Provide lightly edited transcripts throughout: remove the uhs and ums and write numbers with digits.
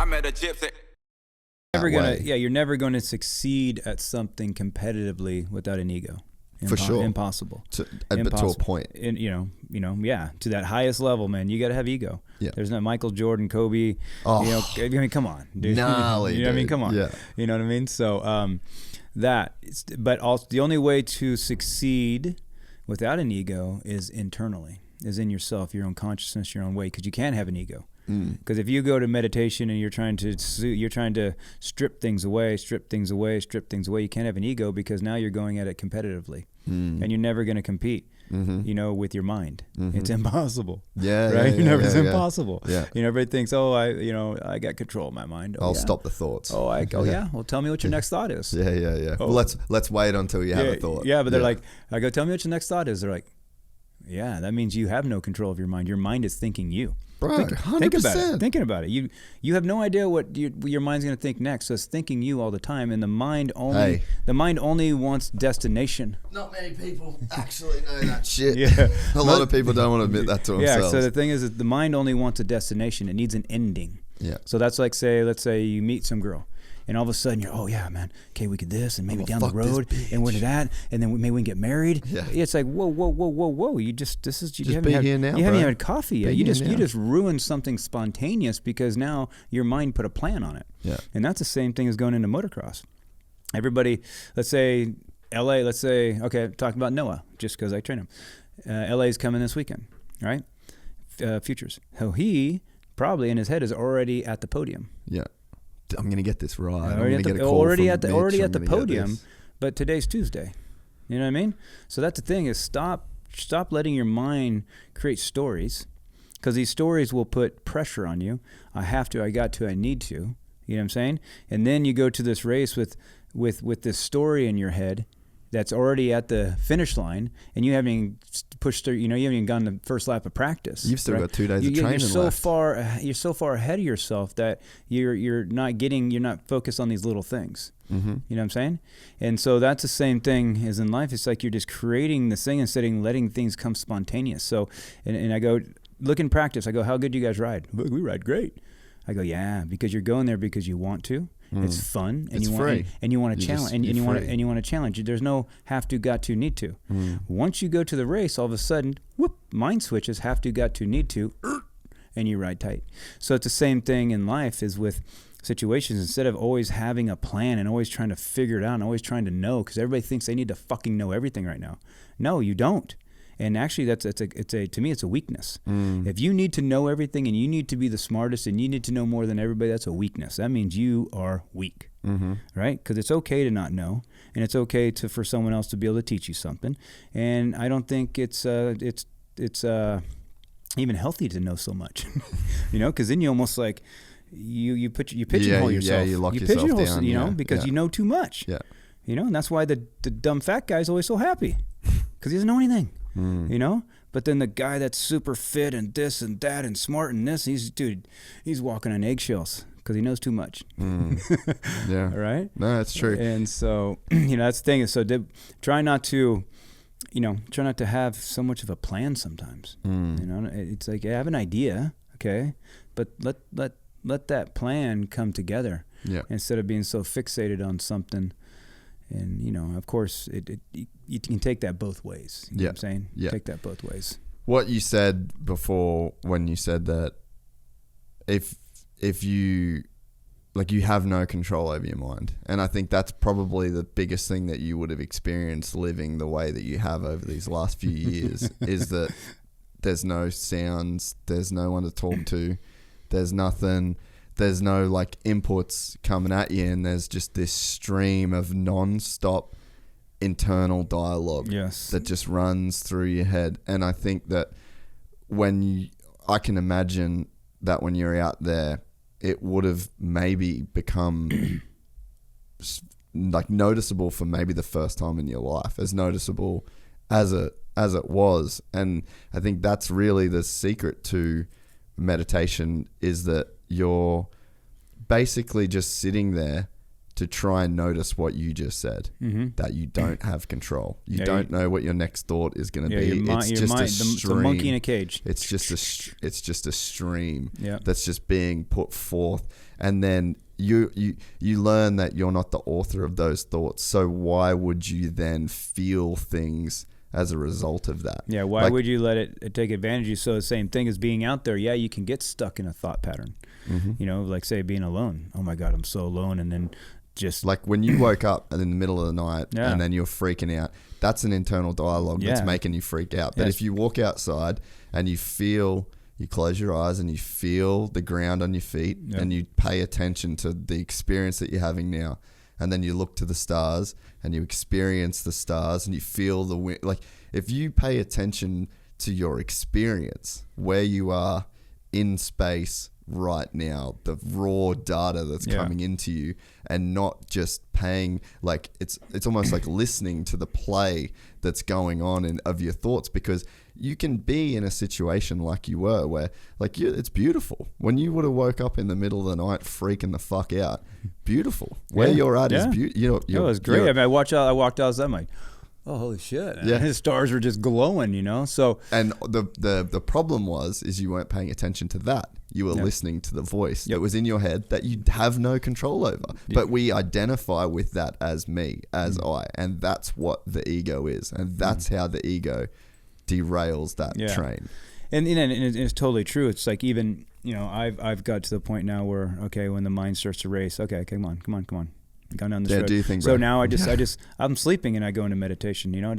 I met a gypsy. You're never going to succeed at something competitively without an ego. For sure. Impossible. But to a point. And, to that highest level, man, you got to have ego. Yeah. There's no Michael Jordan, Kobe. Oh. I mean, come on, dude. Gnarly, you know what I mean? Come on. Yeah. You know what I mean? So but also the only way to succeed without an ego is internally, is in yourself, your own consciousness, your own way, because you can't have an ego. Because if you go to meditation and you're trying to strip things away, you can't have an ego, because now you're going at it competitively, and you're never going to compete. With your mind, it's impossible. It's impossible. Yeah. Everybody thinks, I got control of my mind. I'll stop the thoughts. Well, tell me what your next thought is. Yeah. Well, let's wait until you have a thought. Yeah, but they're like, I go, tell me what your next thought is. They're like, yeah, that means you have no control of your mind. Your mind is thinking you. Bro, 100%. Think about it. Thinking about it. You have no idea what your mind's going to think next. So it's thinking you all the time, and the mind only wants destination. Not many people actually know that shit. Yeah. A lot of people don't want to admit that to themselves. Yeah, so the thing is that the mind only wants a destination. It needs an ending. Yeah. So that's like, let's say you meet some girl, and all of a sudden you're, oh yeah, man, okay, we could this, and maybe down the road, and we're to that, and then maybe we can get married. Yeah. It's like, whoa, you haven't had coffee yet. You just ruined something spontaneous, because now your mind put a plan on it. Yeah. And that's the same thing as going into motocross. Everybody, let's say LA, okay, talking about Noah, just because I train him. LA's coming this weekend, right? Futures. So he probably in his head is already at the podium. Yeah. I'm going to get this right. Already at the podium, but today's Tuesday. You know what I mean? So that's the thing, is stop letting your mind create stories, because these stories will put pressure on you. I have to, I got to, I need to. You know what I'm saying? And then you go to this race with this story in your head that's already at the finish line, and you haven't even pushed through, you haven't even gone the first lap of practice. You've still got 2 days of training left. You're so far ahead of yourself that you're not focused on these little things. You know what I'm saying? And so that's the same thing as in life. It's like you're just creating this thing instead of letting things come spontaneous. So, and I go, look in practice. I go, how good do you guys ride? We ride great. I go, yeah, because you're going there because you want to. It's fun, and you want to challenge, and you want to challenge. There's no have to, got to, need to. Once you go to the race, all of a sudden, whoop, mind switches, have to, got to, need to, and you ride tight. So it's the same thing in life, is with situations. Instead of always having a plan and always trying to figure it out and always trying to know, because everybody thinks they need to fucking know everything right now. No, you don't. And actually, to me, it's a weakness. If you need to know everything and you need to be the smartest and you need to know more than everybody, that's a weakness. That means you are weak, right? Because it's okay to not know, and it's okay for someone else to be able to teach you something. And I don't think it's even healthy to know so much, because then you almost like you pigeonhole yourself. Yeah, you lock yourself down. Because you know too much. Yeah. And that's why the dumb fat guy is always so happy, because he doesn't know anything. But then the guy that's super fit and this and that and smart and this, he's walking on eggshells because he knows too much. Yeah. Right? No, that's true. And so, that's the thing. So try not to have so much of a plan sometimes. It's like, have an idea, okay, but let that plan come together. Yeah. Instead of being so fixated on something. And, of course, you can take that both ways. You know what I'm saying? Yeah. Take that both ways. What you said before, when you said that if you have no control over your mind, and I think that's probably the biggest thing that you would have experienced living the way that you have over these last few years, is that there's no sounds, there's no one to talk to, there's nothing... There's no inputs coming at you, and there's just this stream of non-stop internal dialogue that just runs through your head. And I think that I can imagine that when you're out there, it would have maybe become noticeable for maybe the first time in your life, as noticeable as it was. And I think that's really the secret to meditation, is that you're basically just sitting there to try and notice what you just said, that you don't have control. You don't know what your next thought is going to be. It's just a stream. The monkey in a cage. It's just a stream that's just being put forth. And then you learn that you're not the author of those thoughts. So why would you then feel things as a result of that? Yeah, why would you let it take advantage of you? So the same thing as being out there. Yeah, you can get stuck in a thought pattern. You know, like say being alone. Oh my God, I'm so alone. And then just like when you woke up in the middle of the night and then you're freaking out, that's an internal dialogue that's making you freak out. But if you walk outside and you close your eyes and you feel the ground on your feet and you pay attention to the experience that you're having now, and then you look to the stars and you experience the stars and you feel the wind. Like if you pay attention to your experience, where you are in space right now, the raw data that's coming into you, and not just paying, like it's almost like listening to the play that's going on of your thoughts, because you can be in a situation like you were where like it's beautiful. When you would have woke up in the middle of the night freaking the fuck out, beautiful. Where you're at is beautiful. It was great. I mean, I walked outside, I'm like, oh, holy shit. Yeah. His stars were just glowing, you know? So, and the problem is you weren't paying attention to that. You were listening to the voice that was in your head that you have no control over. But we identify with that as me, as I. And that's what the ego is. And that's how the ego derails that train. And it's totally true. It's like, even, you know, I've got to the point now where, okay, when the mind starts to race, okay, come on. Gone down this road. Do you think, so now I'm sleeping and I go into meditation, you know, I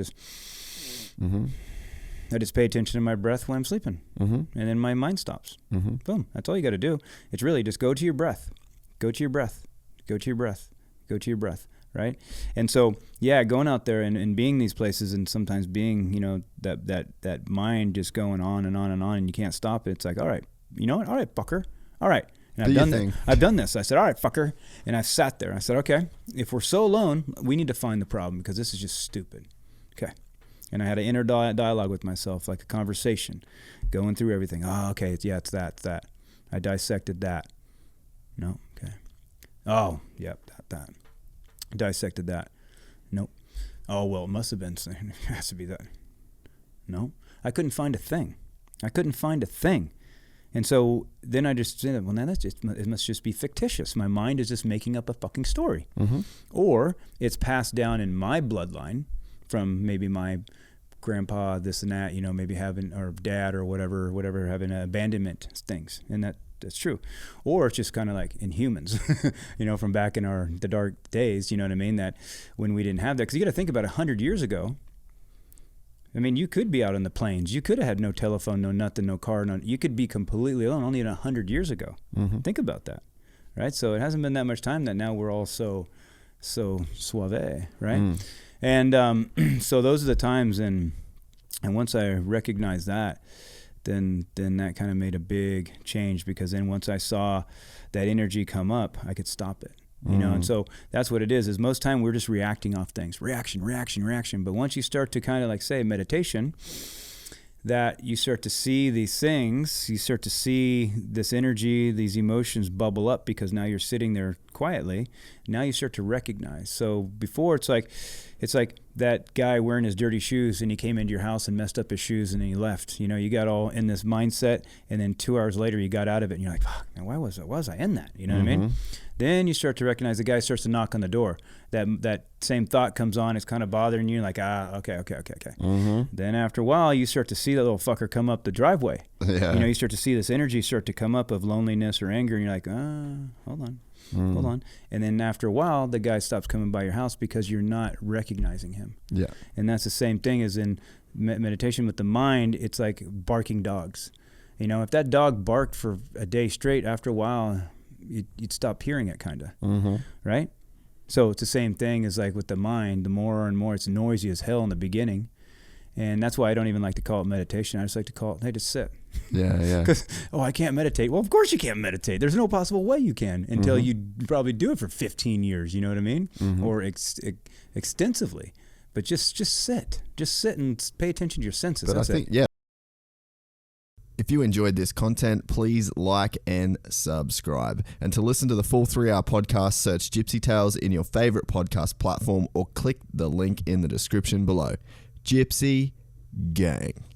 just pay attention to my breath when I'm sleeping, and then my mind stops. Boom. That's all you got to do. It's really just go to your breath, go to your breath, go to your breath, go to your breath. Right. And so, going out there and being these places, and sometimes being, you know, that mind just going on and on and on, and you can't stop it. It's like, all right, you know what? All right, fucker. All right. And I've done this. I said, all right, fucker. And I sat there. I said, okay, if we're so alone, we need to find the problem, because this is just stupid. Okay. And I had an inner dialogue with myself, like a conversation, going through everything. Oh, okay. Yeah, it's that. I dissected that. No. Okay. Oh, yep. That. I dissected that. Nope. Oh, well, it must have been. It has to be that. No. I couldn't find a thing. And so then I just said, well, now it must just be fictitious. My mind is just making up a fucking story. Or it's passed down in my bloodline from maybe my grandpa, this and that, you know, maybe having, or dad or whatever, having abandonment things. And that's true. Or it's just kind of like in humans, you know, from back in the dark days, you know what I mean? That when we didn't have that, because you got to think about 100 years ago. I mean, you could be out on the plains. You could have had no telephone, no nothing, no car. You could be completely alone only 100 years ago. Think about that, right? So it hasn't been that much time that now we're all so suave, right? And so those are the times, and once I recognized that, then that kind of made a big change, because then once I saw that energy come up, I could stop it. You know, and so that's what it is most time we're just reacting off things, reaction. But once you start to kind of like say meditation, that you start to see these things, you start to see this energy, these emotions bubble up, because now you're sitting there quietly. Now you start to recognize. So before it's like that guy wearing his dirty shoes, and he came into your house and messed up his shoes, and then he left. You know, you got all in this mindset, and then 2 hours later you got out of it, and you're like, fuck, man, why was I in that? You know what I mean? Then you start to recognize the guy starts to knock on the door. That same thought comes on. It's kind of bothering you. Like, okay. Then after a while, you start to see that little fucker come up the driveway. Yeah. You know, you start to see this energy start to come up of loneliness or anger, and you're like, hold on. And then after a while, the guy stops coming by your house because you're not recognizing him. Yeah. And that's the same thing as in meditation with the mind. It's like barking dogs. You know, if that dog barked for a day straight, after a while, you'd stop hearing it, kind of, right? So it's the same thing as like with the mind. The more and more, it's noisy as hell in the beginning, and that's why I don't even like to call it meditation. I just like to call it, hey, just sit. Yeah. Because I can't meditate. Well, of course you can't meditate. There's no possible way you can until you probably do it for 15 years. You know what I mean? Or extensively. But just sit and pay attention to your senses. But I think If you enjoyed this content, please like and subscribe. And to listen to the full 3-hour podcast, search Gypsy Tales in your favorite podcast platform or click the link in the description below. Gypsy Gang.